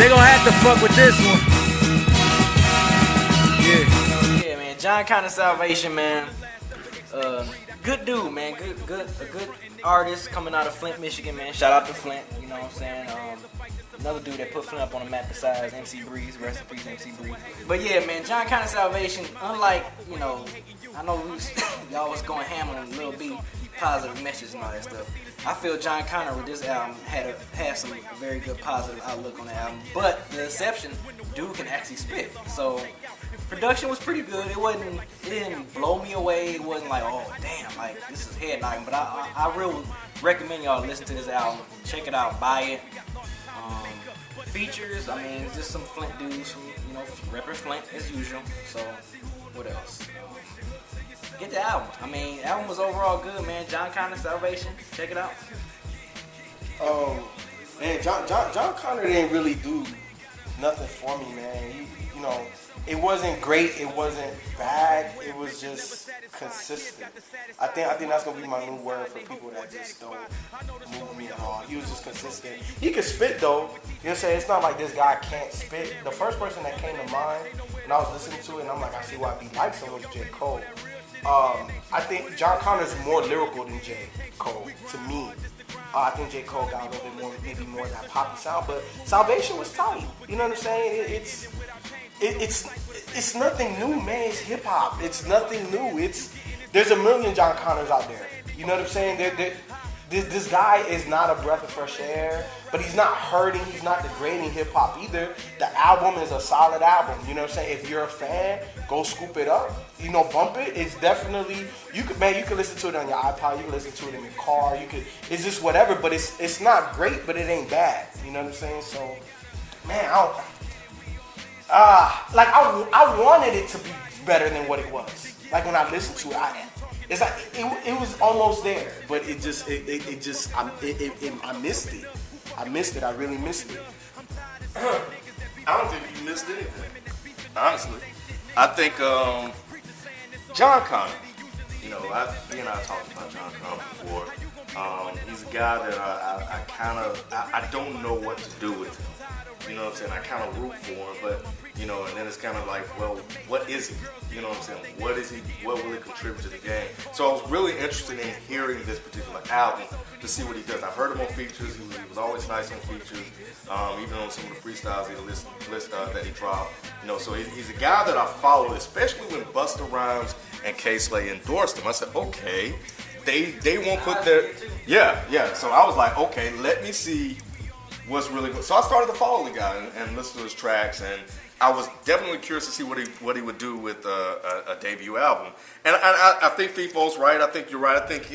They gon' have to fuck with this one. Yeah, man. Jon Connor Salvation, man. Good dude, man. A good artist coming out of Flint, Michigan, man. Shout out to Flint. You know what I'm saying? Another dude that put Flint up on the map besides MC Breeze. Rest in peace, MC Breeze. But yeah, man. Jon Connor Salvation. Unlike, I know y'all was going ham on Lil B, positive message and all that stuff. I feel Jon Connor with this album had some very good positive outlook on the album. But the exception, dude can actually spit. So production was pretty good. It didn't blow me away. It wasn't like, oh damn, like this is head knocking. But I really recommend y'all listen to this album. Check it out, buy it. Features, I mean, just some Flint dudes from, repping Flint as usual. So what else? Get the album. I mean, the album was overall good, man. Jon Connor Salvation. Check it out. Man, Jon Connor didn't really do nothing for me, man. It wasn't great. It wasn't bad. It was just consistent. I think that's gonna be my new word for people that just don't move me at all. He was just consistent. He could spit though. You know what I'm saying? It's not like this guy can't spit. The first person that came to mind when I was listening to it, and I'm like, I see why he likes him, was J. Cole. I think Jon Connor's more lyrical than J. Cole to me. I think J. Cole got a little bit more, maybe more of that poppy sound, but Salvation was tight. You know what I'm saying? It's nothing new, man. It's hip hop. It's nothing new. There's a million Jon Connors out there. You know what I'm saying? This guy is not a breath of fresh air, but he's not hurting. He's not degrading hip hop either. The album is a solid album. You know what I'm saying? If you're a fan, go scoop it up. Bump it. It's definitely you can listen to it on your iPod. You can listen to it in your car. It's just whatever. But it's not great, but it ain't bad. You know what I'm saying? So, man, I wanted it to be better than what it was. Like when I listened to it, it's like it was almost there, but I missed it. I really missed it. I don't think you missed anything. Honestly, I think Jon Connor. I talked about Jon Connor before. He's a guy that I don't know what to do with him. You know what I'm saying? I kind of root for him, but and then it's kind of like, well, what is he? You know what I'm saying? What is he? What will he contribute to the game? So I was really interested in hearing this particular album to see what he does. I've heard him on features. He was always nice on features, even on some of the freestyles that he dropped. So he's a guy that I followed, especially when Busta Rhymes and K-Slay endorsed him. I said, okay, they won't put their So I was like, okay, let me see what's really good. So I started to follow the guy and listen to his tracks, and I was definitely curious to see what he would do with a debut album. And I think FIFO's right. I think you're right. I think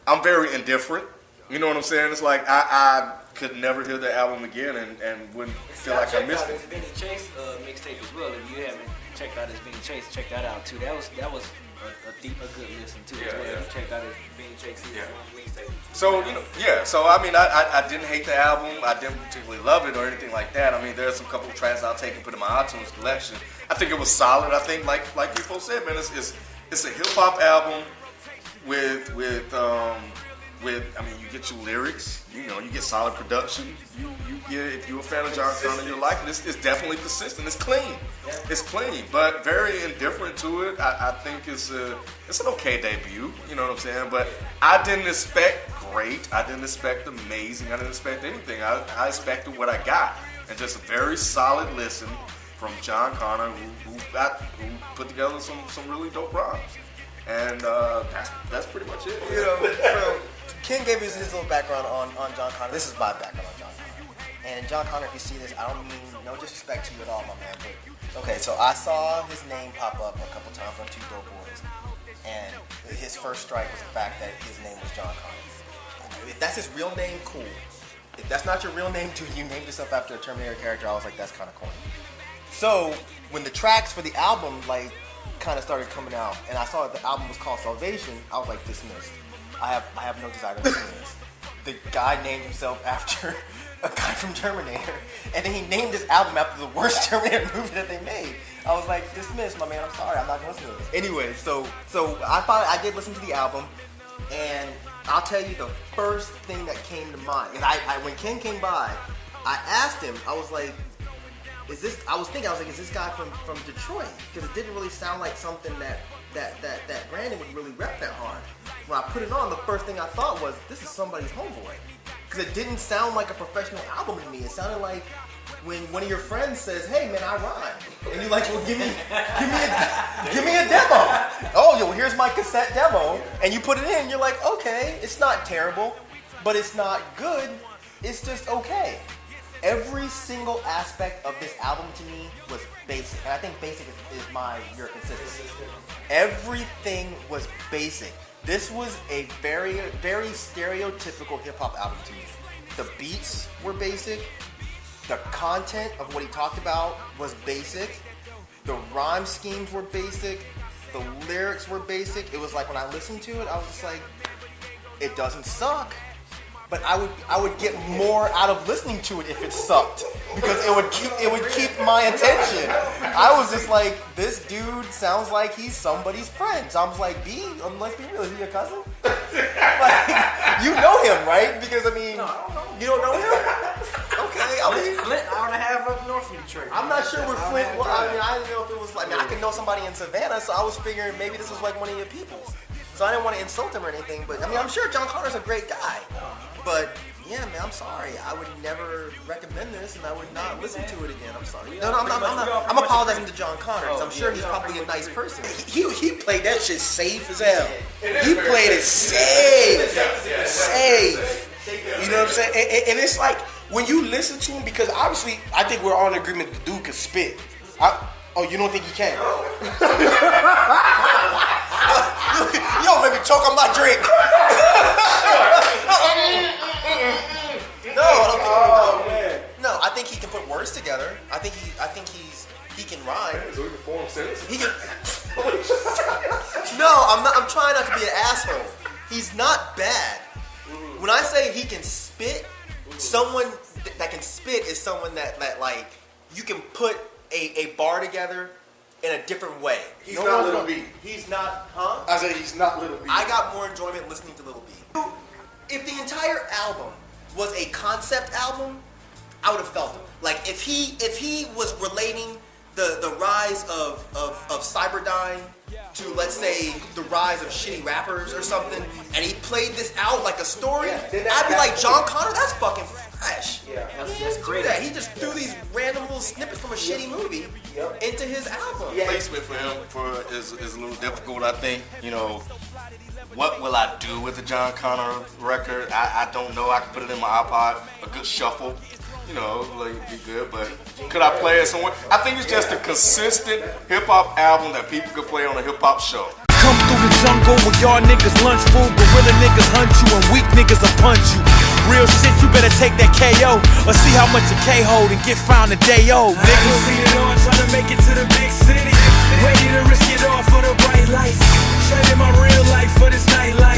I'm very indifferent. You know what I'm saying? It's like I could never hear the album again and wouldn't feel like I missed it. Benny Chase mixtape as well. If you haven't checked out his Benny Chase, check that out too. That was a good listen too. Yeah. Check out his Benny Chase mixtape. So So I mean, I didn't hate the album. I didn't particularly love it or anything like that. I mean, there's some couple of tracks I'll take and put in my iTunes collection. I think it was solid. I think like people said, man, it's a hip hop album with I mean, you get your lyrics, you get solid production. You get, if you're a fan of Jon Connor, you're liking this. It's definitely consistent. It's clean. It's clean, but very indifferent to it. I think it's an okay debut. You know what I'm saying? But I didn't expect great. I didn't expect amazing. I didn't expect anything. I expected what I got, and just a very solid listen from Jon Connor, who put together some really dope rhymes. And that's pretty much it. So Ken gave us his little background on Jon Connor. This is my background on Jon Connor. And Jon Connor, if you see this, I don't mean no disrespect to you at all, my man. But okay, so I saw his name pop up a couple times on Two Dope Boys, and his first strike was the fact that his name was Jon Connor. If that's his real name, cool. If that's not your real name, dude, you named yourself after a Terminator character, I was like, that's kind of corny. So when the tracks for the album kind of started coming out, and I saw that the album was called Salvation, I was like, dismissed. I have no desire to listen to this. The guy named himself after a guy from Terminator, and then he named his album after the worst Terminator movie that they made. I was like, dismissed, my man. I'm sorry, I'm not gonna listen to this. Anyway, so I did listen to the album, and I'll tell you the first thing that came to mind. And when Ken came by, I asked him, I was like, is this guy from Detroit? Because it didn't really sound like something that Brandon would really rep that hard. When I put it on, the first thing I thought was, this is somebody's homeboy. Because it didn't sound like a professional album to me. It sounded like when one of your friends says, hey man, I rhyme. And you're like, well, give me a demo. Oh, yo, here's my cassette demo. And you put it in, you're like, okay, it's not terrible, but it's not good. It's just okay. Every single aspect of this album to me was basic. And I think basic is your consistency. Everything was basic. This was a very, very stereotypical hip-hop album to me. The beats were basic. The content of what he talked about was basic. The rhyme schemes were basic. The lyrics were basic. It was like when I listened to it, I was just like, it doesn't suck. But I would get more out of listening to it if it sucked, because it would keep my attention. I was just like, this dude sounds like he's somebody's friend. So I was like, let's be real, is he your cousin? Like, you know him, right? Because I mean, No, I don't know. you don't know him? Okay, I mean, Flint, hour and a half up north from Detroit. I'm not sure where That's Flint. hour and a Well, half I mean, drive. I didn't know if it was like. I mean, I could know somebody in Savannah, so I was figuring maybe this was like one of your peoples. So I didn't want to insult him or anything, but I mean, I'm sure Jon Connor's a great guy. But yeah, man, I'm sorry. I would never recommend this, and I would not listen to it again. I'm sorry. No, I'm apologizing to Jon Connor because I'm sure he's probably a nice person. He played that shit safe as hell. He played it safe. You know what I'm saying? And it's like, when you listen to him, because obviously, I think we're all in agreement the dude could spit. You don't think he can? You don't let me choke on my drink. No, I don't think No, I think he can put words together. I think he can rhyme. So we can form sentences. He can. No, I'm trying not to be an asshole. He's not bad. When I say he can spit, someone that can spit is someone that like you can put a bar together in a different way. He's not Little B. He's not, huh? I said he's not Little B. I got more enjoyment listening to Little B. If the entire album was a concept album, I would have felt it. Like if he was relating the rise of Cyberdyne to, let's say, the rise of shitty rappers or something, and he played this out like a story, I'd be like, Jon Connor, that's fucking fresh. Yeah, That's great. He just threw these random little snippets from a shitty movie into his album. Placement for him is a little difficult, I think. You know, what will I do with the Jon Connor record? I don't know. I could put it in my iPod, a good shuffle. You know, like be good, but could I play it somewhere? I think it's just a consistent hip hop album that people could play on a hip hop show. Come through the jungle with y'all niggas lunch food. Gorilla niggas hunt you and weak niggas will punch you. Real shit, you better take that KO or see how much a K hold and get found a day old. Niggas see it all, trying to make it to the big city. Ready to risk it all for the bright lights. Trading my real life for this nightlife.